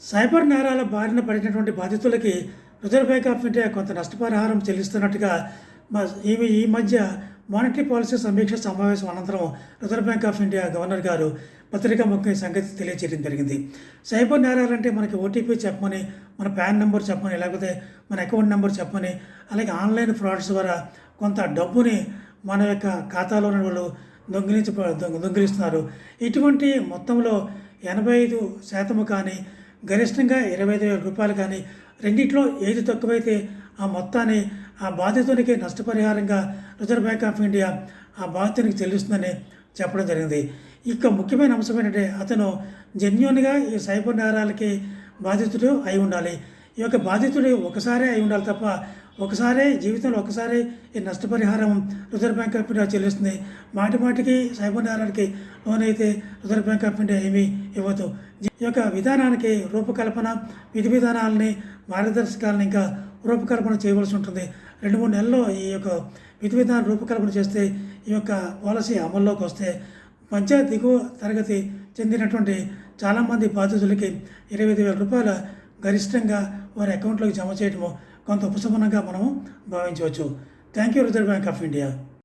Cyber నేరాల బారిన పడినటువంటి బాధితులకి రిజర్వ్ బ్యాంక్ ఆఫ్ ఇండియా కొంత నష్టపరిహారం చెల్లిస్తున్నట్టుగా ఈ మధ్య మానిటరీ పాలసీ సమీక్ష సమావేశం అనంతరం reserve bank of India governor గారు పత్రికా ముఖ్య సంగతి తెలియజేయడం జరిగింది. సైబర్ నేరాలంటే మనకి ఓటీపీ చెప్పమని, మన పాన్ నెంబర్ చెప్పమని, లేకపోతే మన అకౌంట్ నెంబర్ చెప్పమని, అలాగే ఆన్లైన్ ఫ్రాడ్స్ ద్వారా కొంత డబ్బుని మన యొక్క ఖాతాలోని వాళ్ళు దొంగిలిస్తున్నారు. ఇటువంటి మొత్తంలో 85% కానీ, గరిష్టంగా 25,000 రూపాయలు కానీ, రెండిట్లో ఏది తక్కువైతే ఆ మొత్తాన్ని ఆ బాధితునికి నష్టపరిహారంగా రిజర్వ్ బ్యాంక్ ఆఫ్ ఇండియా ఆ బాధితునికి చెల్లిస్తుందని చెప్పడం జరిగింది. ఇక ముఖ్యమైన అంశం ఏంటంటే, అతను జెన్యూన్గా ఈ సైబర్ నేరాలకి బాధితుడు అయి ఉండాలి. ఈ యొక్క బాధితుడు ఒకసారే అయి ఉండాలి తప్ప, ఒకసారి జీవితంలో ఒకసారి ఈ నష్టపరిహారం రిజర్వ్ బ్యాంక్ ఆఫ్ ఇండియా చెల్లిస్తుంది. మాటికి సైబర్ నేరాలకి లోనైతే రిజర్వ్ బ్యాంక్ ఆఫ్ ఇండియా ఏమీ ఇవ్వదు. ఈ యొక్క విధానానికి రూపకల్పన, విధి విధానాలని, మార్గదర్శకాలను ఇంకా రూపకల్పన చేయవలసి ఉంటుంది. 2-3 నెలల్లో ఈ యొక్క విధి విధానం రూపకల్పన చేస్తే, ఈ యొక్క పాలసీ అమల్లోకి వస్తే మధ్య దిగువ తరగతి చెందినటువంటి చాలామంది బాధితులకి 25,000 రూపాయల గరిష్టంగా వారి అకౌంట్లోకి జమ చేయడము కొంత ఉపశమనంగా మనము భావించవచ్చు. Thank you reserve bank of India.